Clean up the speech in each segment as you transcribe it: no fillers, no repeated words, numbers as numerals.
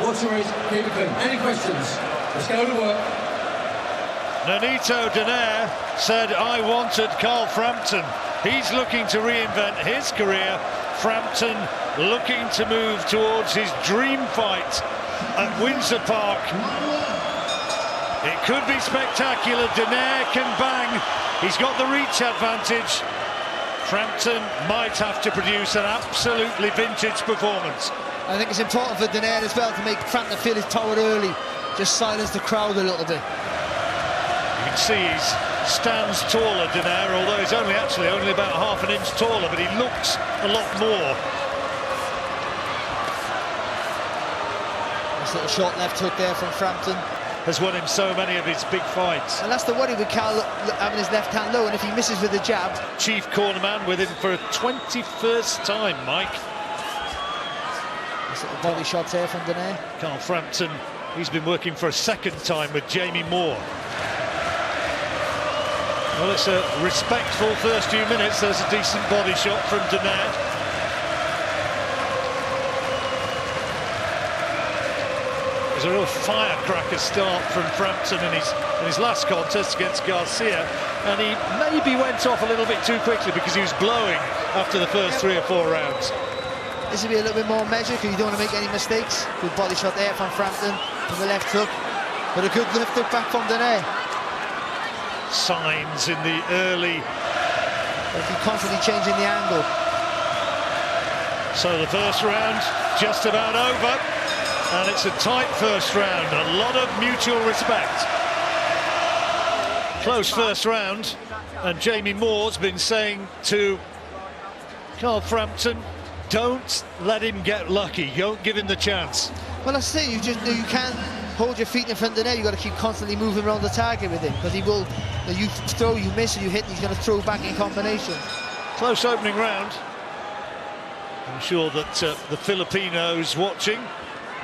Any questions? Let's go to work. Nonito Donaire said, I wanted Carl Frampton. He's looking to reinvent his career. Frampton looking to move towards his dream fight at Windsor Park. It could be spectacular. Donaire can bang. He's got the reach advantage. Frampton might have to produce an absolutely vintage performance. I think it's important for Donaire as well to make Frampton feel his power early. Just silence the crowd a little bit. You can see he stands taller, Donaire, although he's only about half an inch taller, but he looks a lot more. This little short left hook there from Frampton. Has won him so many of his big fights. And that's the worry with Carl having his left hand low, and if he misses with the jab. Chief cornerman with him for a 21st time, Mike. This little body shots here from Donaire. Carl Frampton, he's been working for a second time with Jamie Moore. Well, it's a respectful first few minutes. There's a decent body shot from Donaire. There's a real firecracker start from Frampton in his last contest against Garcia, and he maybe went off a little bit too quickly because he was blowing after the first 3 or 4 rounds. This will be a little bit more measured because you don't want to make any mistakes. Good body shot there from Frampton from the left hook, but a good left hook back from Donaire. Signs in the early. If you're constantly changing the angle. So the first round just about over. And it's a tight first round, a lot of mutual respect. Close first round, and Jamie Moore's been saying to Carl Frampton, don't let him get lucky, don't give him the chance. Well, I say you can't hold your feet in front of there. You've got to keep constantly moving around the target with him, because he will, you throw, you miss, and you hit, and he's going to throw back in combination. Close opening round. I'm sure that the Filipinos watching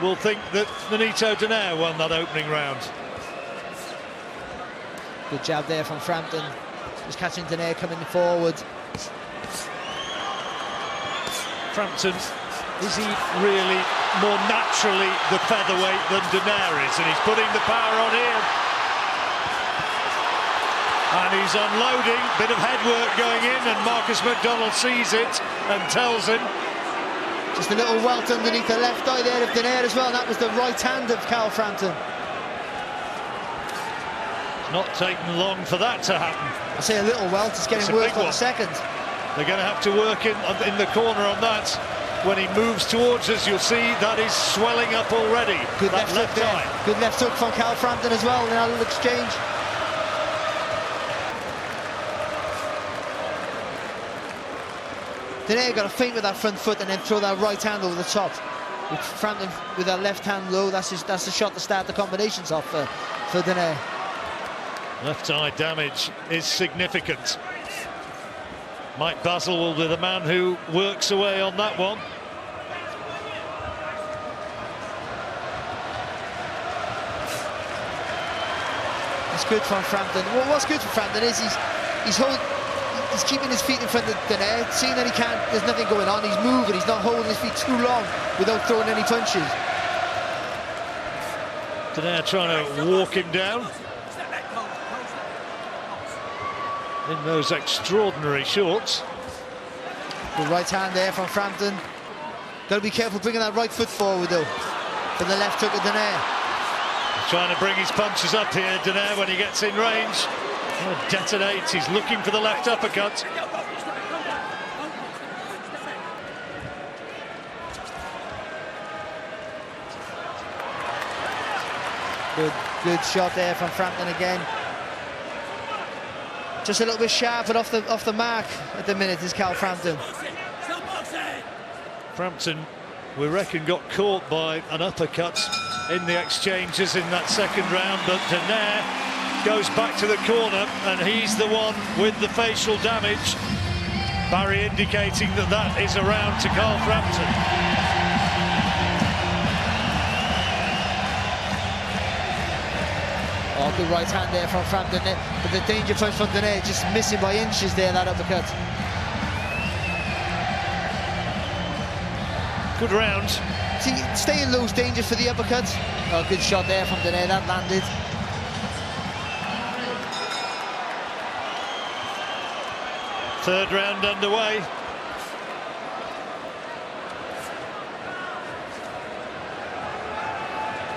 will think that Nonito Donaire won that opening round. Good jab there from Frampton. Just catching Donaire coming forward. Frampton, is he really more naturally the featherweight than Donaire is? And he's putting the power on here. And he's unloading, bit of headwork going in, and Marcus McDonnell sees it and tells him. Just a little welt underneath the left eye there of Donaire as well, and that was the right hand of Carl Frampton. It's not taken long for that to happen. I say a little welt, it's getting worse by the second. They're going to have to work in the corner on that. When he moves towards us, you'll see that is swelling up already. Good left hook there. Good left hook from Carl Frampton as well in a little exchange. Donaire got to feint with that front foot and then throw that right hand over the top. With Frampton with that left hand low, that's the shot to start the combinations off for Donaire. Left eye damage is significant. Mike Basil will be the man who works away on that one. It's good from Frampton. Well, what's good for Frampton is he's keeping his feet in front of Donaire, seeing that there's nothing going on, he's moving, he's not holding his feet too long without throwing any punches. Donaire trying to walk him down in those extraordinary shorts. The right hand there from Frampton. Got to be careful bringing that right foot forward though, for the left hook of Donaire. Trying to bring his punches up here, Donaire, when he gets in range. Oh, detonates, he's looking for the left uppercut. Good shot there from Frampton again. Just a little bit sharp, but off the mark at the minute is Carl Frampton. Frampton, we reckon, got caught by an uppercut in the exchanges in that second round, but Donaire goes back to the corner, and he's the one with the facial damage. Barry indicating that is a round to Carl Frampton. Oh, good right hand there from Frampton, but the danger punch from Donaire just missing by inches there, that uppercut. Good round. See, stay in low danger for the uppercut. Oh, good shot there from Donaire, that landed. Third round underway.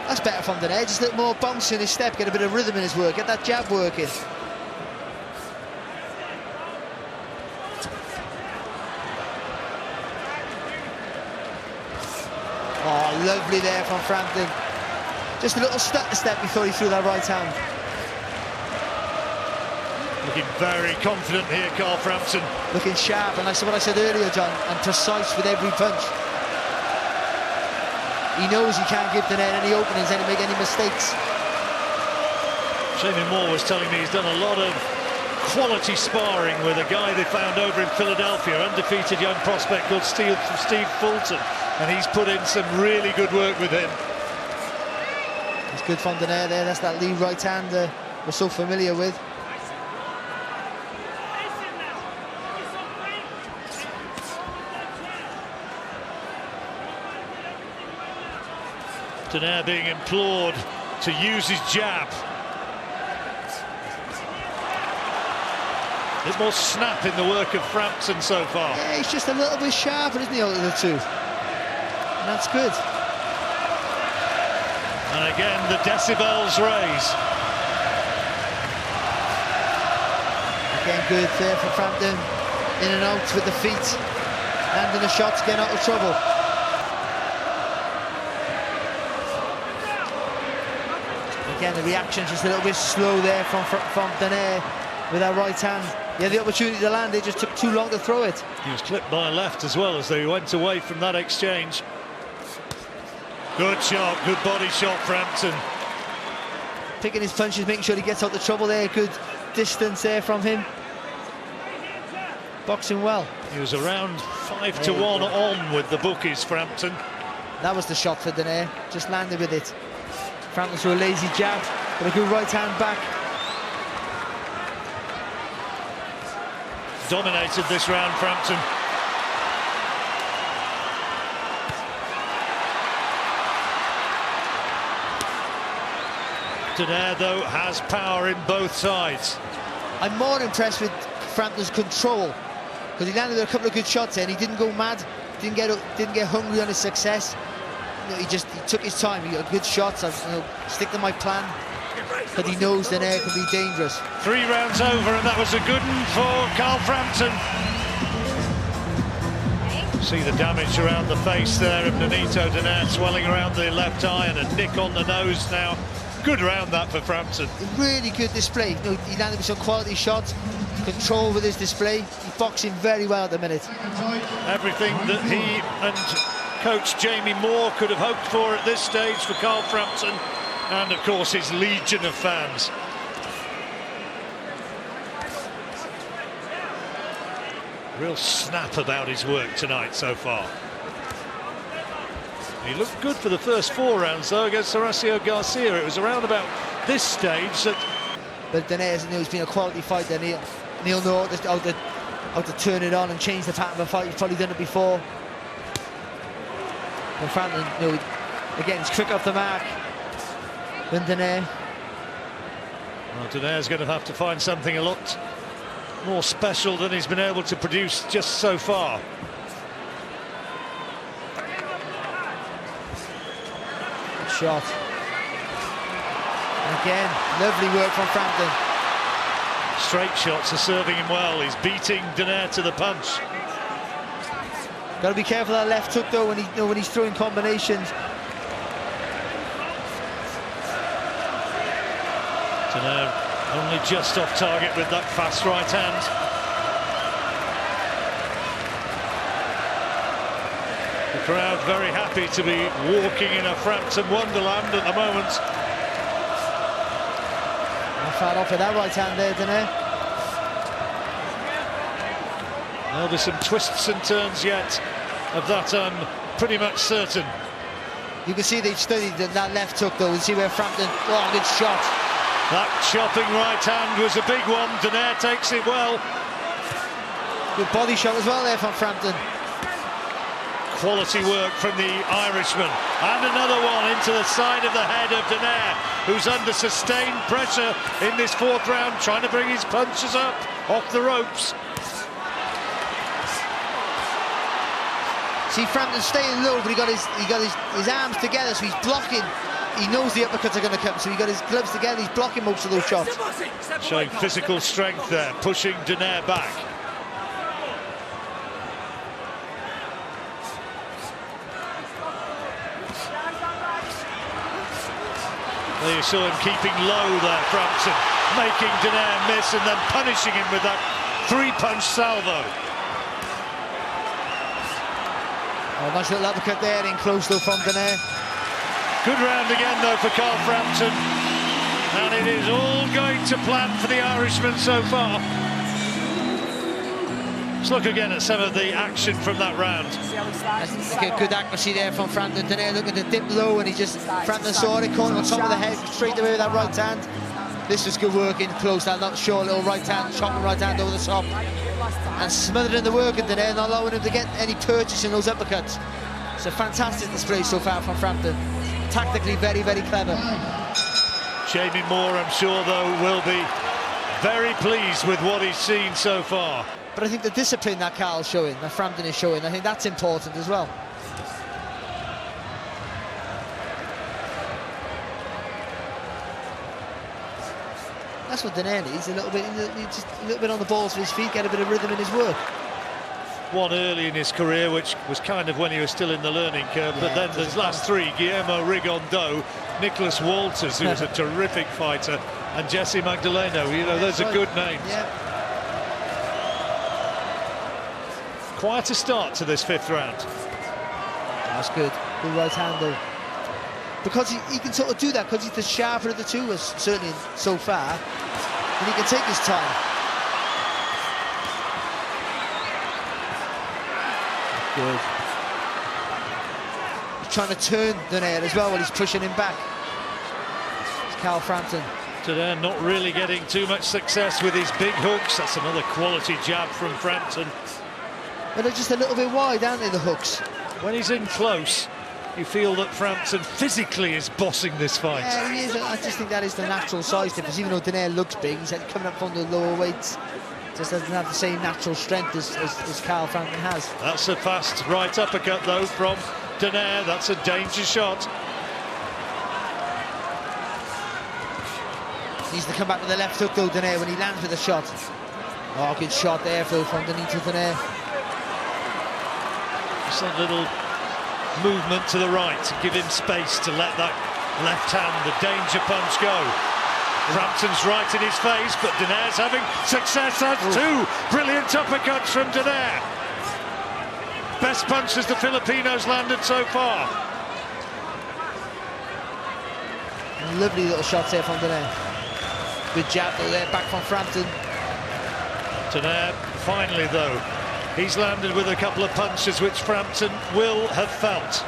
That's better from Donaire, just a little more bounce in his step, get a bit of rhythm in his work, get that jab working. Oh, lovely there from Frampton. Just a little stutter step before he threw that right hand. Looking very confident here, Carl Frampton. Looking sharp, and that's what I said earlier, John, and precise with every punch. He knows he can't give Donaire any openings, and make any mistakes. Jamie Moore was telling me he's done a lot of quality sparring with a guy they found over in Philadelphia, undefeated young prospect called Steve Fulton, and he's put in some really good work with him. It's good from Donaire there, that's that lead right hand we're so familiar with. Donaire being implored to use his jab. A bit more snap in the work of Frampton so far. Yeah, he's just a little bit sharper, isn't he, out of the two? And that's good. And again, the decibels raise. Again, good there for Frampton. In and out with the feet. Landing the shots, getting out of trouble. Again, the reaction's just a little bit slow there from Donaire with that right hand. He had the opportunity to land, it just took too long to throw it. He was clipped by a left as well as they went away from that exchange. Good shot, good body shot, Frampton. Picking his punches, making sure he gets out the trouble there. Good distance there from him. Boxing well. He was around 5-1 on with the bookies, Frampton. That was the shot for Donaire, just landed with it. Frampton threw a lazy jab, but a good right hand back. Dominated this round, Frampton. Donaire, though, has power in both sides. I'm more impressed with Frampton's control, because he landed a couple of good shots there and he didn't go mad, didn't get hungry on his success. You know, he took his time. He got good shots. Stick to my plan, but he knows Donaire can be dangerous. 3 rounds over, and that was a good one for Carl Frampton. See the damage around the face there of Nonito Donaire, swelling around the left eye and a nick on the nose now. Good round that for Frampton. Really good display. You know, he landed with some quality shots. Control with his display. He's boxing very well at the minute. Everything that he and coach Jamie Moore could have hoped for at this stage for Carl Frampton, and of course his legion of fans. Real snap about his work tonight so far. He looked good for the first 4 rounds though against Horacio Garcia. It was around about this stage that... But Donaire's, you know, he's been a quality fighter, and he'll know how to turn it on and change the pattern of a fight. He's probably done it before. But Frampton, you know, again, he's quick off the mark than Donaire. Well, Donaire's going to have to find something a lot more special than he's been able to produce just so far. Good shot. And again, lovely work from Frampton. Straight shots are serving him well. He's beating Donaire to the punch. Got to be careful of that left hook though when he's throwing combinations. Donaire only just off target with that fast right hand. The crowd very happy to be walking in a Frampton wonderland at the moment. Not far off with that right hand there, Donaire. There'll be some twists and turns yet of that, I'm pretty much certain. You can see they've studied that left hook though, and see where Frampton, oh, good shot. That chopping right hand was a big one. Donaire takes it well. Good body shot as well there from Frampton. Quality work from the Irishman. And another one into the side of the head of Donaire, who's under sustained pressure in this fourth round, trying to bring his punches up off the ropes. See Frampton staying low, but he got his arms together, so he's blocking. He knows the uppercuts are going to come, so he got his gloves together, he's blocking most of those shots. Showing physical strength there, pushing Donaire back. There you saw him keeping low there, Frampton, making Donaire miss and then punishing him with that three-punch salvo. Oh, nice little uppercut there, in close though from Donaire. Good round again though for Carl Frampton, and it is all going to plan for the Irishman so far. Let's look again at some of the action from that round. Good accuracy there from Frampton. Donaire looking to dip low, and Frampton saw it, caught him on top of the head, straight away with that right hand. This was good work in close, that short little right hand, chopping right hand over the top. And smothered in the work of Donaire, not allowing him to get any purchase in those uppercuts. It's a fantastic display so far from Frampton. Tactically very, very clever. Jamie Moore, I'm sure, though, will be very pleased with what he's seen so far. But I think the discipline that Carl's showing, that Frampton is showing, I think that's important as well. That's what Donaire needs, a little bit on the balls of his feet, get a bit of rhythm in his work. One early in his career, which was kind of when he was still in the learning curve, but then there's last three: Guillermo Rigondeaux, Nicholas Walters, who was a terrific fighter, and Jesse Magdaleno. You know, those are good names. Yeah. Quite a start to this fifth round. That's good. Good right hand though. Because he can sort of do that, because he's the sharper of the two, as certainly so far, and he can take his time. Good. He's trying to turn Donaire as well while he's pushing him back. It's Carl Frampton. Donaire not really getting too much success with his big hooks. That's another quality jab from Frampton. But they're just a little bit wide, aren't they, the hooks? When he's in close, you feel that Frampton physically is bossing this fight. Yeah, he is. I just think that is the natural size difference. Even though Donaire looks big, he's coming up from the lower weights. Just doesn't have the same natural strength as Carl Frampton has. That's a fast right uppercut, though, from Donaire. That's a danger shot. Needs to come back with the left hook, though, Donaire, when he lands with a shot. Oh, good shot there, Phil, from Nonito Donaire. Just a little movement to the right to give him space to let that left hand, the danger punch, go. Frampton's right in his face, but Donaire's having success. That's two brilliant uppercuts from Donaire. Best punches the Filipinos landed so far. Lovely little shots there from Donaire. Good jab though there, back from Frampton. Donaire, finally though, he's landed with a couple of punches which Frampton will have felt.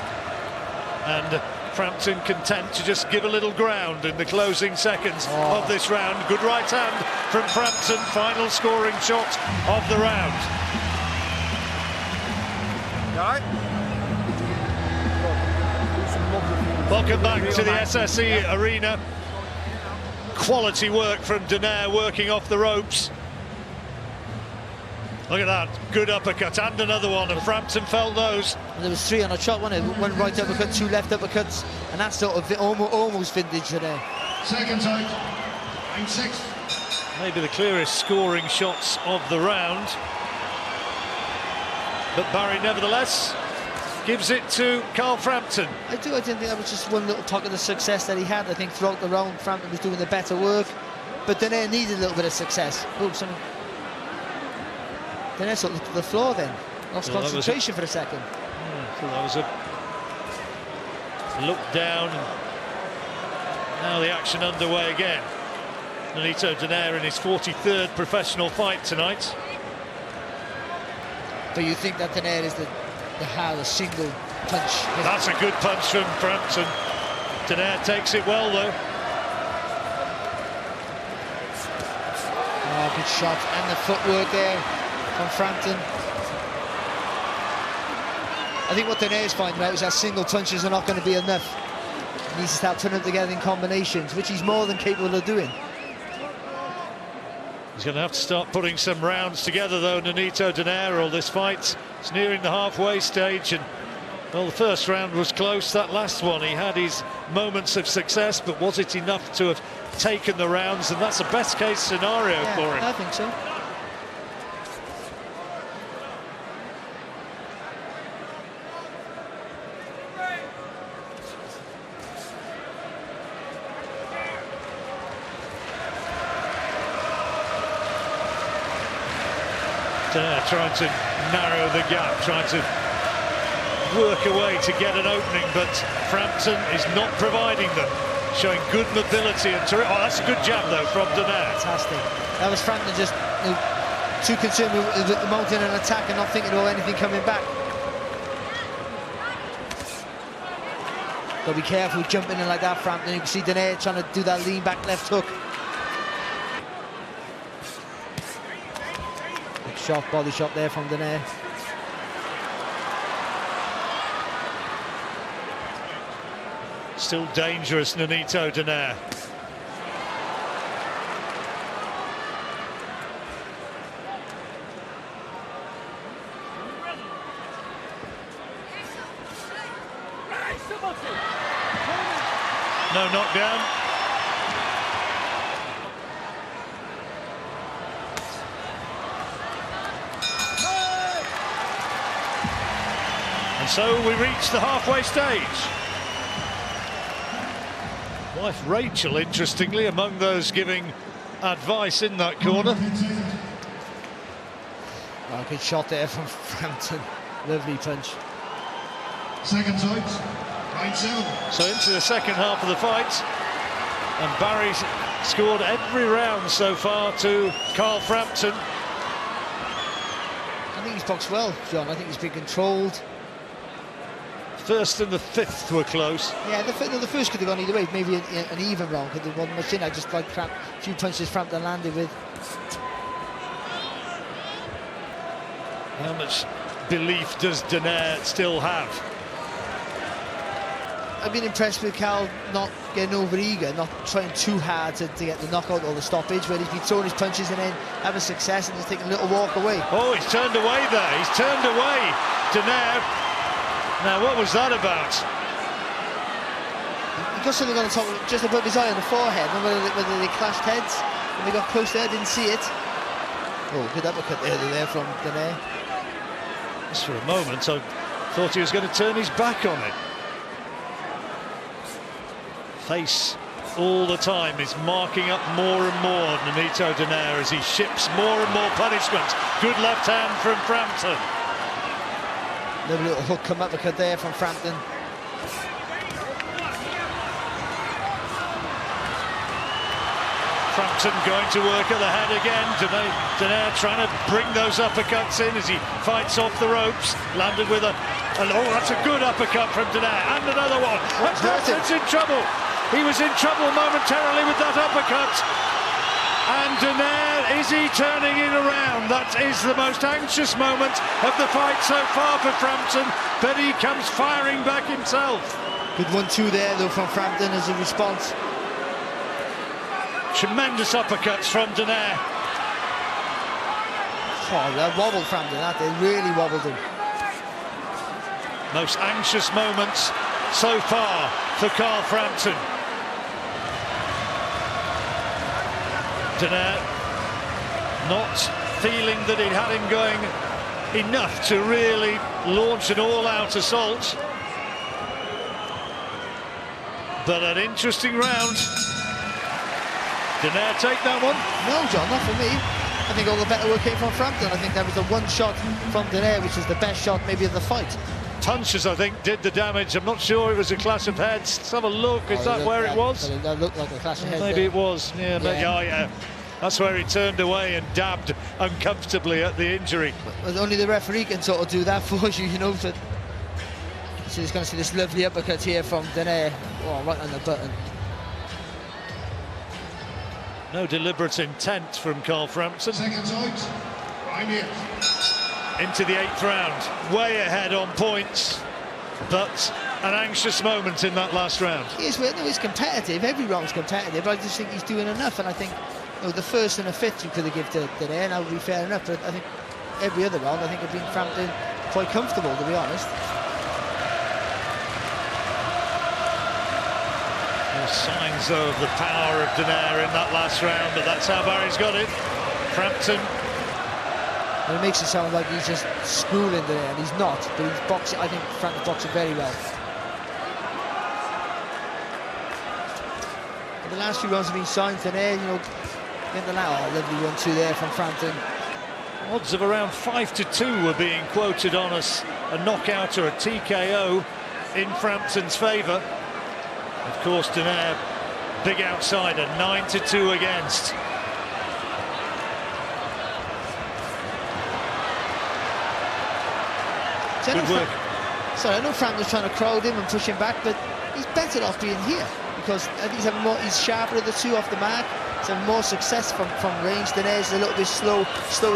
And Frampton content to just give a little ground in the closing seconds of this round. Good right hand from Frampton, final scoring shot of the round. Welcome back to the SSE Arena. Quality work from Donaire, working off the ropes. Look at that, good uppercut and another one, and Frampton felt those. And there was three on a shot, wasn't it? One right uppercut, two left uppercuts, and that's sort of almost vintage today. Second out, and six. Maybe the clearest scoring shots of the round. But Barry, nevertheless, gives it to Carl Frampton. I didn't think that was just one little pocket of success that he had. I think throughout the round, Frampton was doing the better work, but Donaire needed a little bit of success. Oops, Donaire sort of looked at the floor then, lost concentration for a second. Yeah, that was a look down, and now the action underway again. Nonito Donaire in his 43rd professional fight tonight. But you think that Donaire is the single punch? That's a good punch from Frampton. Donaire takes it well though. Oh, good shot, and the footwork there from Frampton. I think what Donaire's finding out is that single punches are not going to be enough. He needs to start putting them together in combinations, which he's more than capable of doing. He's going to have to start putting some rounds together, though, Nonito Donaire, or this fight. It's nearing the halfway stage, and well, the first round was close. That last one, he had his moments of success, but was it enough to have taken the rounds? And that's a best-case scenario for him. I think so. Trying to narrow the gap, trying to work away to get an opening, but Frampton is not providing them, showing good mobility and oh, that's a good jab though from Donaire. Fantastic. That was Frampton just too concerned with mounting an attack and not thinking about anything coming back. Got to be careful jumping in like that, Frampton. You can see Donaire trying to do that lean back left hook. Shot, body shot there from Donaire. Still dangerous, Nonito Donaire. No knockdown. So we reach the halfway stage. Wife Rachel, interestingly, among those giving advice in that corner. Oh, good shot there from Frampton. Lovely punch. Seconds out. 9-7. So into the second half of the fight, and Barry's scored every round so far to Carl Frampton. I think he's boxed well, John. I think he's been controlled. First and the fifth were close. Yeah, the first could have gone either way. Maybe an even round could have won much in. I just like a few punches Frampton landed with. How much belief does Donaire still have? I've been impressed with Carl not getting over-eager, not trying too hard to get the knockout or the stoppage, where he's been throwing his punches and then having success and just taking a little walk away. Oh, he's turned away there. He's turned away, Donaire. Now, what was that about? He got something on the top, just above his eye on the forehead, and whether they clashed heads. When they got close there, didn't see it. Oh, good uppercut there from Donaire. Just for a moment, I thought he was going to turn his back on it. Face all the time is marking up more and more Nonito Donaire as he ships more and more punishment. Good left hand from Frampton. Lovely little hook come uppercut there from Frampton. Frampton going to work at the head again. Donaire trying to bring those uppercuts in as he fights off the ropes. Landed with oh, that's a good uppercut from Donaire. And another one. And Frampton's in trouble. He was in trouble momentarily with that uppercut. And Donaire, is he turning it around? That is the most anxious moment of the fight so far for Frampton, but he comes firing back himself. Good 1-2 there, though, from Frampton as a response. Tremendous uppercuts from Donaire. Oh, that wobbled Frampton, that they really wobbled him. Most anxious moments so far for Carl Frampton. Donaire not feeling that he'd had him going enough to really launch an all-out assault. But an interesting round. Donaire take that one? No, John, not for me. I think all the better work came from Frampton. I think that was the one shot from Donaire, which was the best shot maybe of the fight. Punches, I think, did the damage. I'm not sure it was a clash of heads. Let's have a look. Is that where it was? That looked like a clash of heads. Maybe it was. Yeah, but yeah. That's where he turned away and dabbed uncomfortably at the injury. But only the referee can sort of do that for you, you know. So he's going to see this lovely uppercut here from Donaire. Oh, right on the button. No deliberate intent from Carl Frampton. Seconds out. 9-8. into the 8th round. Way ahead on points, but an anxious moment in that last round. He's competitive. Every round's competitive. I just think he's doing enough, and I think the first and the 5th you could have given to Donaire, and that would be fair enough. But I think every other round, I think have been Frampton quite comfortable, to be honest. Signs though of the power of Donaire in that last round, but that's how Barry's got it. Frampton. And it makes it sound like he's just schooling Donaire, and he's not. But he's boxing. I think Frampton's boxing very well. But the last few rounds have been signed. Donaire, in the last lovely 1-2 there from Frampton. Odds of around 5-2 were being quoted on us. A knockout or a TKO in Frampton's favour. Of course, Donaire, big outsider, 9-2 against. Good work. Sorry, I know Frampton's trying to crowd him and push him back, but he's better off being here because I think he's sharper of the two off the mark. He's having more success from range. Donaire's a little bit slower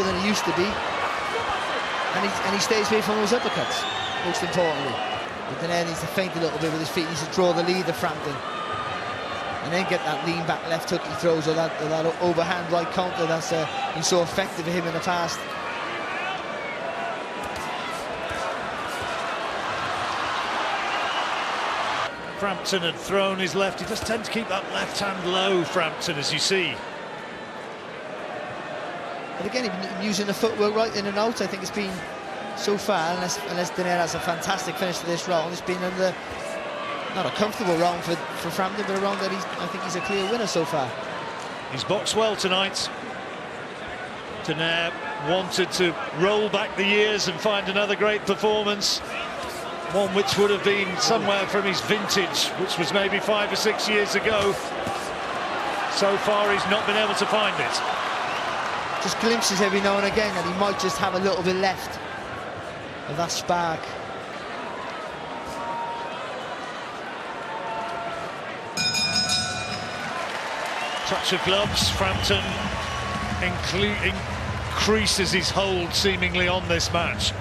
than he used to be, and he stays away from those uppercuts. Most importantly. But Donaire needs to feint a little bit with his feet. He needs to draw the lead of Frampton. And then get that lean back left hook he throws, or that overhand right counter that's been so effective for him in the past. Frampton had thrown his left. He does tend to keep that left hand low, Frampton, as you see. But again, he's been using the footwork right in and out. I think it's been, so far, unless Donaire has a fantastic finish to this round, it's been not a comfortable round for Frampton, but a round that I think he's a clear winner so far. He's boxed well tonight. Donaire wanted to roll back the years and find another great performance, one which would have been somewhere from his vintage, which was maybe 5 or 6 years ago. So far, he's not been able to find it. Just glimpses every now and again that he might just have a little bit left of that spark. Touch of gloves. Frampton increases his hold seemingly on this match.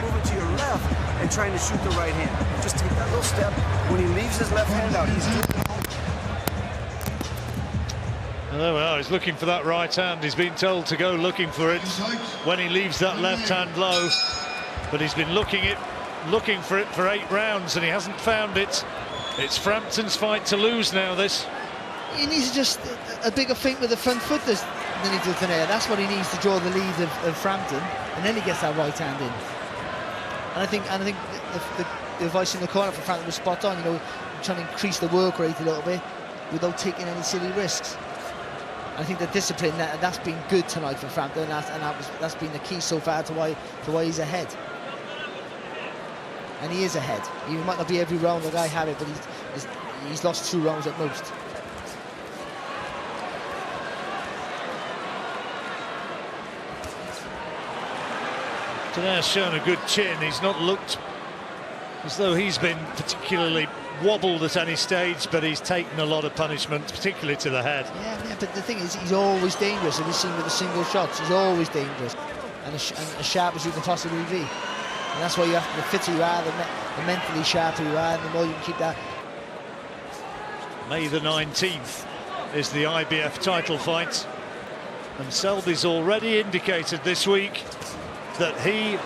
Move it to your left and trying to shoot the right hand. Just take that little step. When he leaves his left hand out, he's doing it. Oh, well, he's looking for that right hand. He's been told to go looking for it when he leaves that left hand low. But he's been looking for it for 8 rounds and he hasn't found it. It's Frampton's fight to lose now, this. He needs just a bigger feint with the front foot than he does Donaire. That's what he needs to draw the lead of Frampton, and then he gets that right hand in. And I think the advice in the corner for Frampton was spot on. Trying to increase the work rate a little bit without taking any silly risks. I think the discipline that's been good tonight for Frampton, and that's been the key so far to why he's ahead. And he is ahead. He might not be every round the guy had it, but he's lost 2 rounds at most. Donaire's shown a good chin. He's not looked as though he's been particularly wobbled at any stage, but he's taken a lot of punishment, particularly to the head. Yeah, but the thing is, he's always dangerous. As we've seen with the single shots, he's always dangerous, and as sharp as you can possibly be. And that's why you have to, the fitter you are, the mentally sharper you are, and the more you can keep that. May the 19th is the IBF title fight, and Selby's already indicated this week that he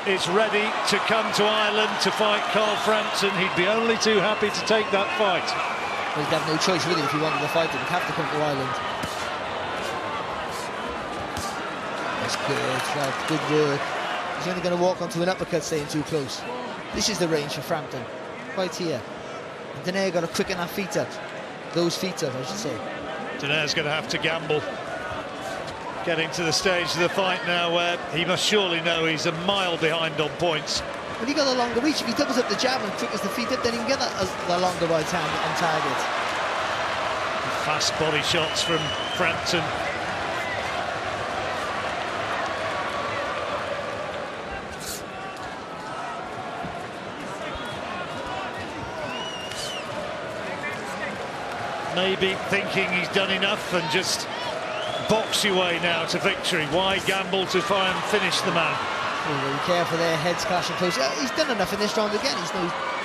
is ready to come to Ireland to fight Carl Frampton. He'd be only too happy to take that fight. Well, he'd have no choice really if he wanted to fight him. He'd have to come to Ireland. That's good, well, good work. He's only going to walk onto an uppercut staying too close. This is the range for Frampton, right here. And Donaire got to quicken that feet up. Those feet up, I should say. Donaire's going to have to gamble. Getting to the stage of the fight now where he must surely know he's a mile behind on points. Well, he got a longer reach. If he doubles up the jab and quickens the feet up, then he can get the longer right hand on target. Fast body shots from Frampton. Maybe thinking he's done enough and just boxe your way now to victory? Why gamble to try and finish the man? Be careful there, heads clashing close. He's done enough in this round again. He's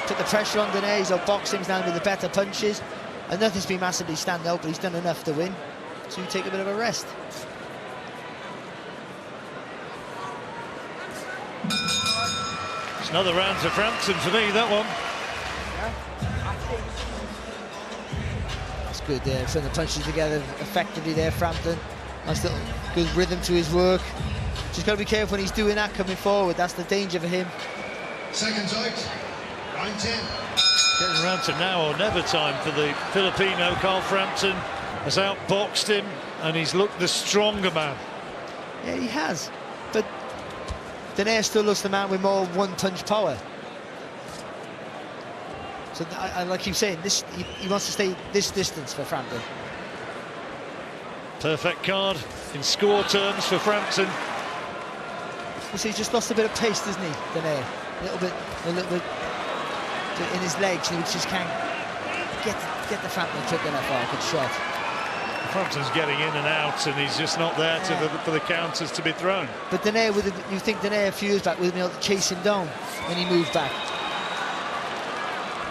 put the pressure on Donaire. He's outboxed him down with the better punches. And nothing's been massively stand out, but he's done enough to win. So you take a bit of a rest. It's another round for Frampton for me, that one. That's good there, putting the punches together effectively there, Frampton. Nice little good rhythm to his work. Just got to be careful when he's doing that coming forward. That's the danger for him. Seconds out. Round 10. Getting round to now or never time for the Filipino. Carl Frampton has outboxed him and he's looked the stronger man. Yeah, he has. But Donaire still looks the man with more one-punch power. So I keep saying, this he wants to stay this distance for Frampton. Perfect card in score terms for Frampton. You see, he's just lost a bit of pace, doesn't he, Donaire? A little bit in his legs, and he just can't get the Frampton quick enough for a good shot. Frampton's getting in and out, and he's just not there for the counters to be thrown. But Donaire, you think Donaire a few years back would have been able to chase him down when he moved back?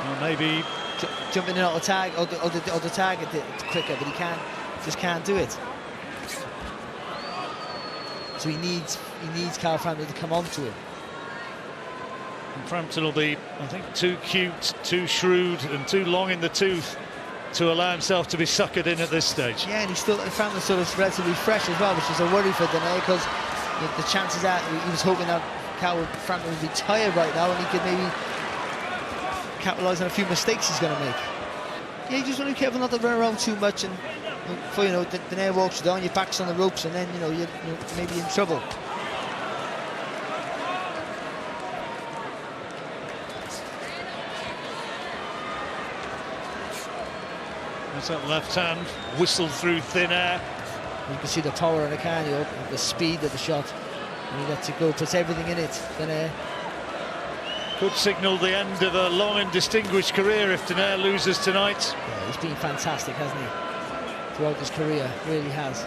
Well, maybe jumping in on the tag or the target quicker, but he just can't do it. So he needs Carl Frampton to come on to him. And Frampton will be, I think, too cute, too shrewd, and too long in the tooth to allow himself to be suckered in at this stage. Yeah, and Frampton's sort of relatively fresh as well, which is a worry for Donaire, because the chances are he was hoping that Carl Frampton would be tired right now and he could maybe capitalise on a few mistakes he's going to make. Yeah, you just want to be careful not to run around too much, and before you know it, Donaire walks you down, your back's on the ropes, and then you're maybe in trouble. That's that left hand whistled through thin air. You can see the power on the cardio, the speed of the shot. And he lets it go, puts everything in it. Donaire could signal the end of a long and distinguished career if Donaire loses tonight. Yeah, he's been fantastic, hasn't he? Throughout his career, really has.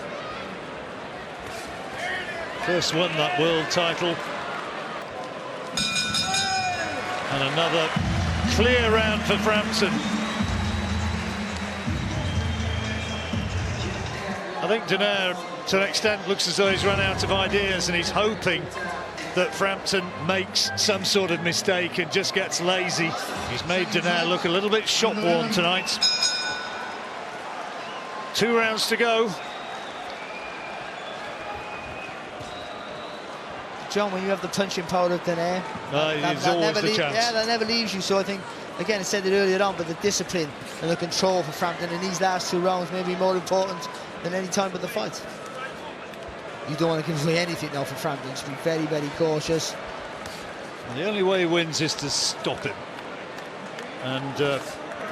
First won that world title. And another clear round for Frampton. I think Donaire, to an extent, looks as though he's run out of ideas, and he's hoping that Frampton makes some sort of mistake and just gets lazy. He's made Donaire look a little bit shot-worn tonight. 2 rounds to go. John, when you have the punching power of Donaire, there's always the chance. Yeah, that never leaves you. So I think, again, I said it earlier on, but the discipline and the control for Frampton in these last 2 rounds may be more important than any time but the fight. You don't want to give away anything now for Frampton. Just be very, very cautious. And the only way he wins is to stop him. And there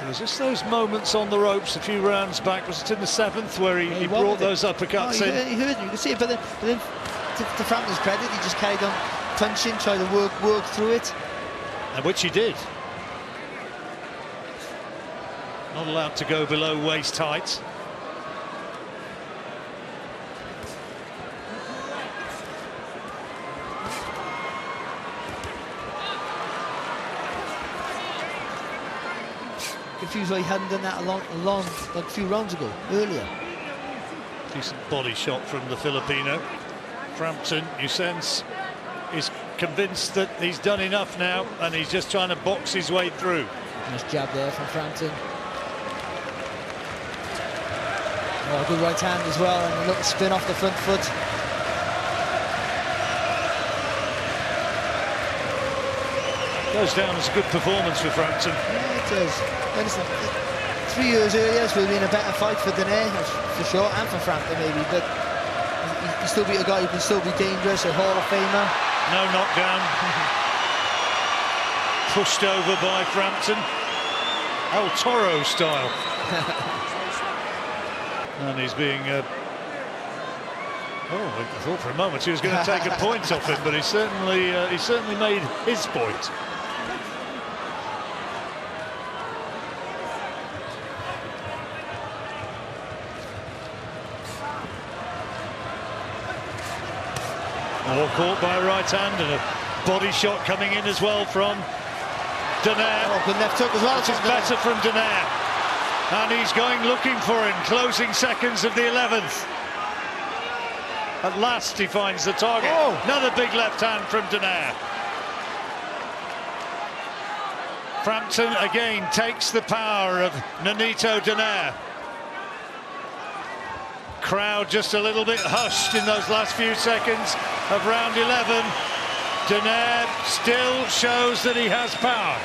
was just those moments on the ropes a few rounds back. Was it in the 7th where he brought those uppercuts in? He heard him. You can see it, but then to Frampton's credit, he just carried on punching, tried to work through it. And which he did. Not allowed to go below waist height. Confused why he hadn't done that a few rounds ago, earlier. Decent body shot from the Filipino. Frampton, you sense, is convinced that he's done enough now, and he's just trying to box his way through. Nice jab there from Frampton. Oh, good right hand as well, and a little spin off the front foot. Goes down as a good performance for Frampton. Yeah, it does. And listen, 3 years earlier, this would have been a better fight for Donaire, for sure, and for Frampton maybe, but he still beat a guy who can still be dangerous, a Hall of Famer. No knockdown. Pushed over by Frampton. El Toro style. And he's being... I thought for a moment he was going to take a point off him, but he certainly made his point. Or caught by a right hand, and a body shot coming in as well from Donaire. Oh, good left hook as well. It's better from Donaire. And he's going looking for him. Closing seconds of the 11th. At last he finds the target. Oh. Another big left hand from Donaire. Frampton again takes the power of Nonito Donaire. Crowd just a little bit hushed in those last few seconds of round 11. Donaire still shows that he has power.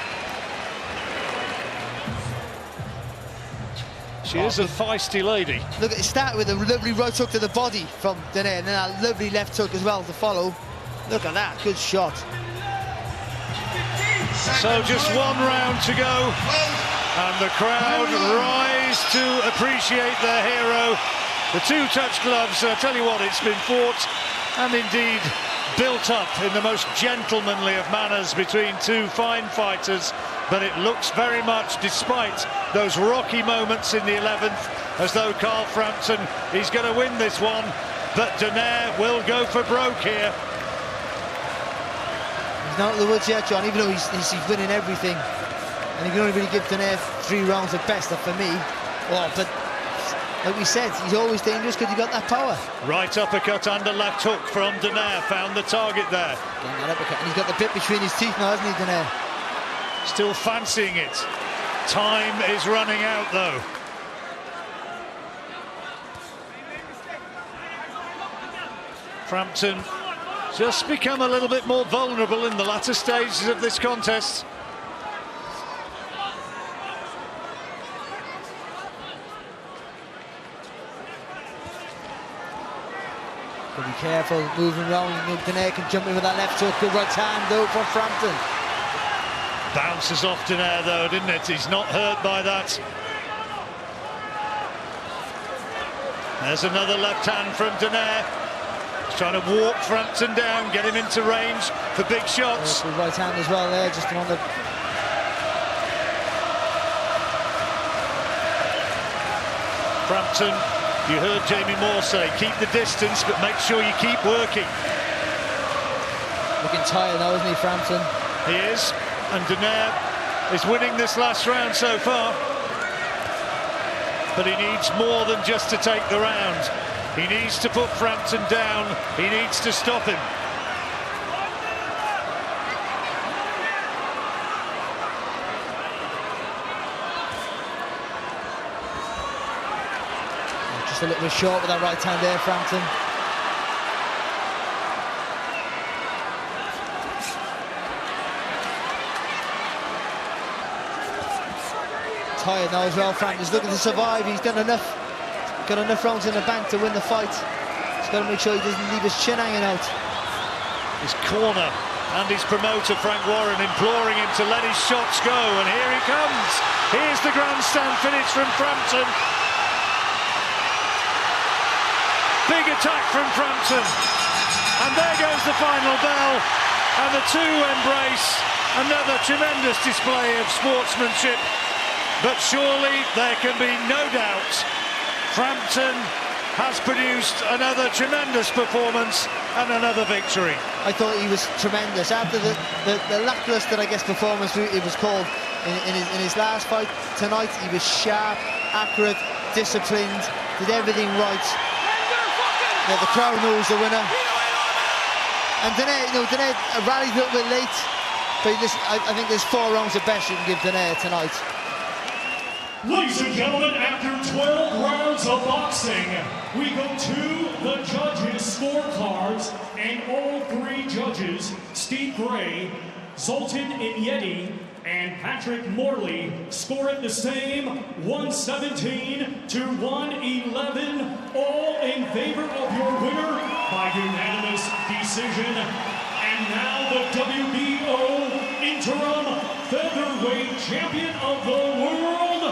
She is a feisty lady. Look, it started with a lovely right hook to the body from Donaire, and then a lovely left hook as well to follow. Look at that, good shot. So just one round to go, and the crowd rise to appreciate their hero. The two touch gloves, I tell you what, it's been fought and indeed built up in the most gentlemanly of manners between two fine fighters, but it looks very much, despite those rocky moments in the 11th, as though Carl Frampton is going to win this one, but Donaire will go for broke here. He's not out of the woods yet, John, even though he's winning everything, and he can only really give Donaire 3 rounds at best, for me. Oh, but like we said, he's always dangerous because he's got that power. Right uppercut and a left hook from Donaire, found the target there. That uppercut, and he's got the bit between his teeth now, hasn't he, Donaire? Still fancying it. Time is running out, though. Frampton just become a little bit more vulnerable in the latter stages of this contest. Be careful moving around. Donaire can jump in with that left hook. Good right hand though from Frampton. Bounces off Donaire though, didn't it? He's not hurt by that. There's another left hand from Donaire. He's trying to walk Frampton down, get him into range for big shots. Good right hand as well there, just on the... Frampton, you heard Jamie Moore say, keep the distance, but make sure you keep working. Looking tired now, isn't he, Frampton? He is, and Donaire is winning this last round so far. But he needs more than just to take the round. He needs to put Frampton down. He needs to stop him. Just a little bit short with that right hand there, Frampton. Tired now as well, Frampton's looking to survive. He's done enough, got enough rounds in the bank to win the fight. He's got to make sure he doesn't leave his chin hanging out. His corner and his promoter Frank Warren imploring him to let his shots go, and here he comes. Here's the grandstand finish from Frampton. Big attack from Frampton, and there goes the final bell, and the two embrace. Another tremendous display of sportsmanship, but surely there can be no doubt Frampton has produced another tremendous performance and another victory. I thought he was tremendous after the lackluster, I guess, performance it was called in his last fight tonight. He was sharp, accurate, disciplined, did everything right. Yeah, the crowd knows the winner. And Donaire rallied a little bit late, but I think there's 4 rounds at best you can give Donaire tonight. Ladies and gentlemen, after 12 rounds of boxing, we go to the judges' scorecards, and all 3 judges, Steve Gray, Zoltan Enyedi, and Patrick Morley, score it the same, 117 to 111, all in favor of your winner by unanimous decision. And now the WBO Interim Featherweight Champion of the World,